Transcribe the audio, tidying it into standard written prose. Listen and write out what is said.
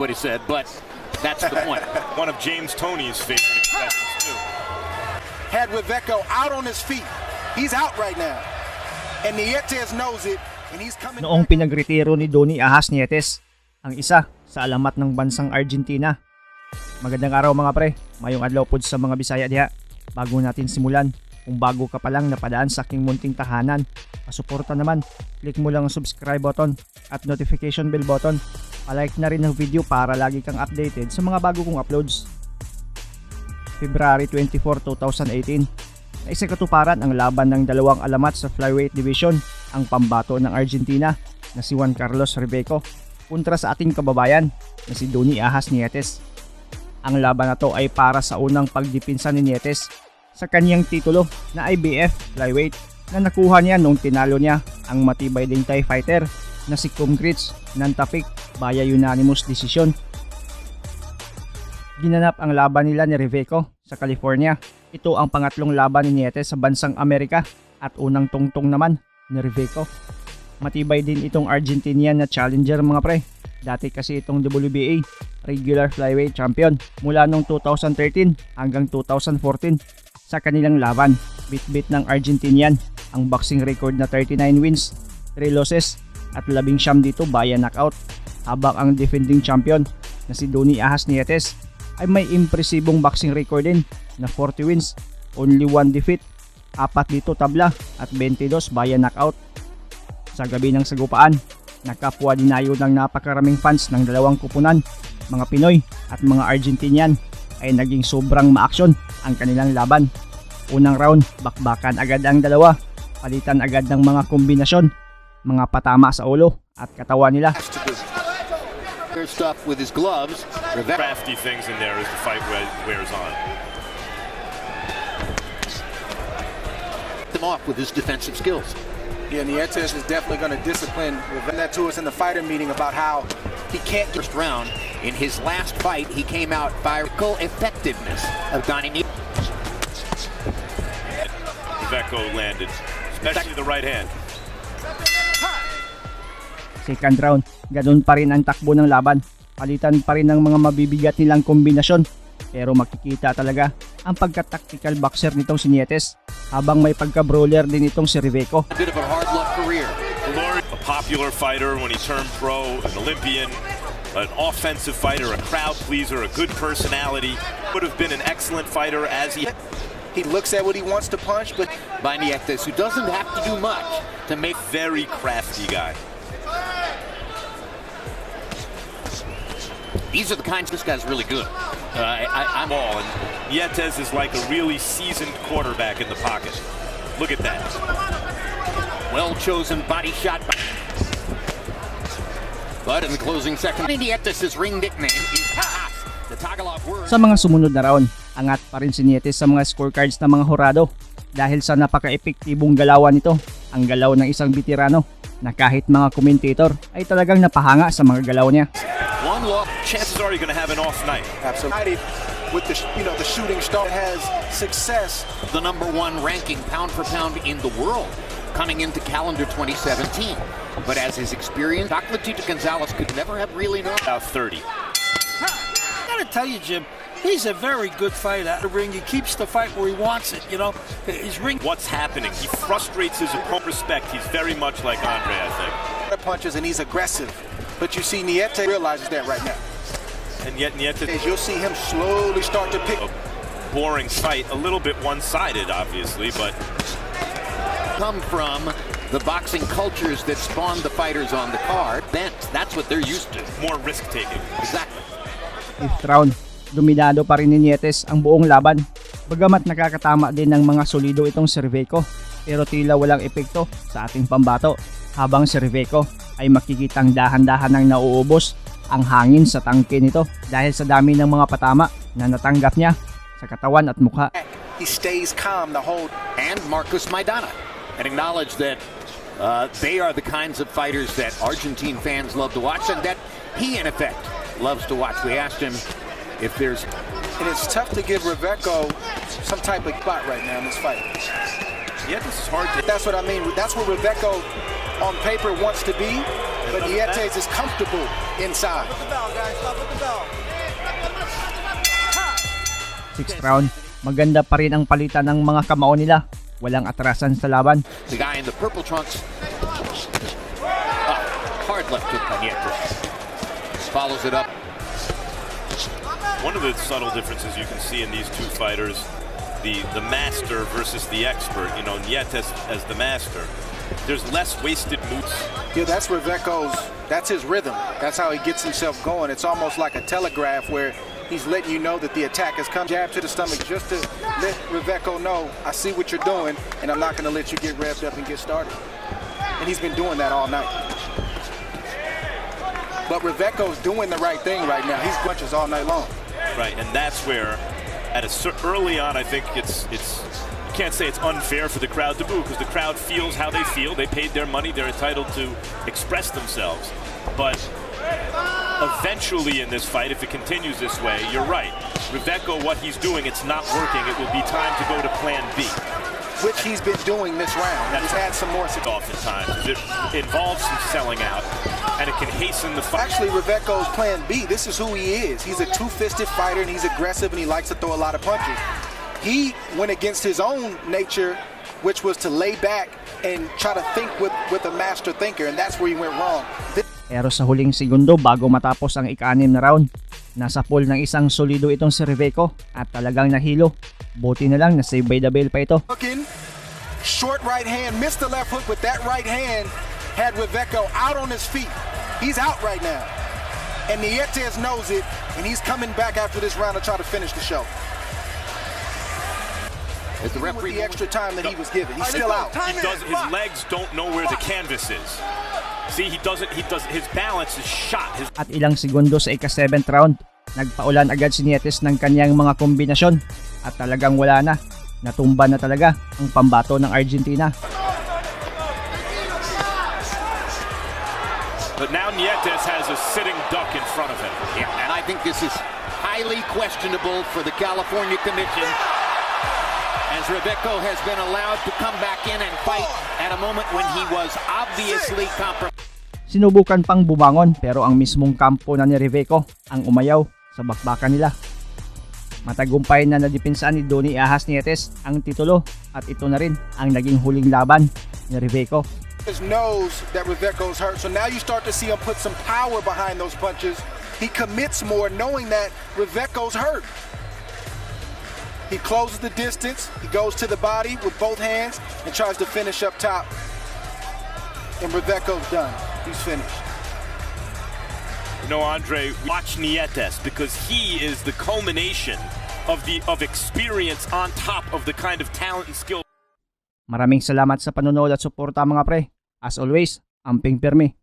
what he said, but that's the point. One of James Tony's favorite expressions too. Had Reveco out on his feet. He's out right now. And Nietes knows it, and he's coming. Noong pinagretiro ni Donnie Nietes, ang isa sa alamat ng bansang Argentina. Magandang araw mga pre, maayong adlaw pod sa mga Bisaya diha. Bago natin simulan, kung bago ka pa lang napadaan sa aking munting tahanan, pasuporta naman, click mo lang ang subscribe button at notification bell button. Palike na rin ang video para lagi kang updated sa mga bago kong uploads. February 24, 2018, naisakatuparan ang laban ng dalawang alamat sa flyweight division, ang pambato ng Argentina na si Juan Carlos Reveco kontra sa ating kababayan na si Donnie Nietes. Ang laban na to ay para sa unang pagdipinsa ni Nietes sa kaniyang titulo na IBF flyweight na nakuha niya nung tinalo niya ang matibay ding Thai fighter na si Kumgrits ng tapik via unanimous decision. Ginanap ang laban nila ni Reveco sa California. Ito ang pangatlong laban ni Nietes sa bansang Amerika at unang tungtong naman ni Reveco. Matibay din itong Argentinian na challenger mga pre. Dati kasi itong WBA regular flyweight champion mula noong 2013 hanggang 2014. Sa kanilang laban, bit-bit ng Argentinian ang boxing record na 39 wins, 3 losses at 19 dito via knockout, habang ang defending champion na si Donnie Nietes ay may impresibong boxing record din na 40 wins, only 1 defeat, 4 dito tabla at 22 via knockout. Sa gabi ng sagupaan, nakapwa dinayo ng napakaraming fans ng dalawang kupunan, mga Pinoy at mga Argentinian, ay naging sobrang maaksyon ang kanilang laban. Unang round, bakbakan agad ang dalawa, palitan agad ng mga kombinasyon, mga patama sa ulo at katawan nila. Stuff with his gloves. Crafty things in there as the fight wears on. Them off with his defensive skills. Yeah, Nietes is definitely going to discipline. We've done that to us in the fighter meeting about how he can't get First round, in his last fight, he came out by effectiveness of Donnie. Reveco landed, especially the right hand. Second round, ganun pa rin ang takbo ng laban. Palitan pa rin ng mga mabibigat nilang kombinasyon. Pero makikita talaga ang pagka-tactical boxer nitong si Nietes, habang may pagka-brawler din itong si Reveco. A bit of a hard luck career. A popular fighter when he turned pro, an Olympian, an offensive fighter, a crowd pleaser, a good personality. Would have been an excellent fighter as he looks at what he wants to punch, but by Nietes, who doesn't have to do much to make very crafty guy. These are the kinds. This guy's really good. I'm all, and Nietes is like a really seasoned quarterback in the pocket. Look at that. Well-chosen body shot. But in the closing second, Nietes' ring nickname is Haas, the Tagalog word. Sa mga sumunod na round, angat pa rin si Nietes sa mga scorecards ng mga hurado dahil sa napaka-epektibong galawan nito, ang galaw ng isang veterano na kahit mga commentator ay talagang napahanga sa mga galaw niya. One look, chances are you're going to have an off night. absolutely with the the shooting star has success. The number 1 ranking pound for pound in the world coming into calendar 2017. But as his experience, Chocolatito Gonzalez could never have really known. About 30. I gotta tell you, Jim, he's a very good fighter. The ring, he keeps the fight where he wants it. You know, his ring. What's happening? He frustrates his opponent. Respect. He's very much like Andre, I think. Punches and he's aggressive, but you see Nietes realizes that right now. And yet Nietes, You'll see him slowly start to pick. a boring fight, a little bit one-sided, obviously, but Come from the boxing cultures that spawned the fighters on the card. That's what they're used to. more risk-taking. Exactly. Fifth round, dominado pa rin ni Nietes ang buong laban. Bagamat nakakatama din ng mga solido itong si Reveco, pero tila walang epekto sa ating pambato, habang si Reveco ay makikitang dahan-dahan nang nauubos ang hangin sa tangke nito dahil sa dami ng mga patama na natanggap niya sa katawan at mukha. He stays calm the whole. And Marcus Maidana, and acknowledge that they are the kinds of fighters that Argentine fans love to watch, and that he, in effect, loves to watch. We asked him if there's. And it's tough to give Reveco some type of spot right now in this fight. Yeah, this is hard to. That's what I mean. That's where Reveco on paper wants to be, But Nietes is comfortable inside. Sixth round, maganda pa rin ang palitan ng mga kamao nila. Walang atrasan sa laban. The guy in the purple trunks. Hard left hook by Nietes. Follows it up. One of the subtle differences you can see in these two fighters, the master versus the expert, you know, Nietes as the master, there's less wasted moves. Yeah, that's that's his rhythm. That's how he gets himself going. It's almost like a telegraph where he's letting you know that the attack has come. Jab to the stomach just to let Reveco know, I see what you're doing, and I'm not going to let you get revved up and get started. And he's been doing that all night. But Reveco's doing the right thing right now. He's punches all night long. Right, and that's where, early on, I think it's you can't say it's unfair for the crowd to boo because the crowd feels how they feel. They paid their money. They're entitled to express themselves. But eventually in this fight, if it continues this way, you're right. Reveco, what he's doing, it's not working. It will be time to go to plan B. Which he's been doing this round. He's had some more success. Oftentimes, it involves some selling out, and it can hasten the fight. Actually, Reveco's plan B. This is who he is. He's a two-fisted fighter, and he's aggressive, and he likes to throw a lot of punches. He went against his own nature, which was to lay back and try to think with a master thinker, and that's where he went wrong. Pero sa huling segundo bago matapos ang ika-6 na round, nasa pool ng isang solido itong si Reveco at talagang nahilo. Buti na lang na save by the bell pa ito. Looking, short right hand, missed the left hook, but that right hand had Reveco out on his feet. He's out right now. And Nietes knows it, and he's coming back after this round to try to finish the show. Is the referee with the extra time that he was given? He's still out. His legs don't know where the canvas is. See, his balance is shot. At ilang segundo sa ika-7th round, nagpaulan agad si Nietes ng kanyang mga kombinasyon at talagang wala na. Natumba na talaga ang pambato ng Argentina. But now Nietes has a sitting duck in front of him. Yeah, and I think this is highly questionable for the California Commission, as Reveco has been allowed to come back in and fight at a moment when he was obviously compromised. Sinubukan pang bumangon pero ang mismong kampo na ni Reveco ang umayaw sa bakbakan nila. Matagumpay na nadepensahan ni Donnie Nietes ang titulo at ito na rin ang naging huling laban ni Reveco. He knows that Reveco's hurt, so now you start to see him put some power behind those punches. He commits more knowing that Reveco's hurt. He closes the distance, he goes to the body with both hands and tries to finish up top. And Reveco's done. He's finished. You know, Andre, watch Nietes because he is the culmination of experience on top of the kind of talent and skill. Maraming salamat sa panonood at suporta mga pre. As always, amping pirmi.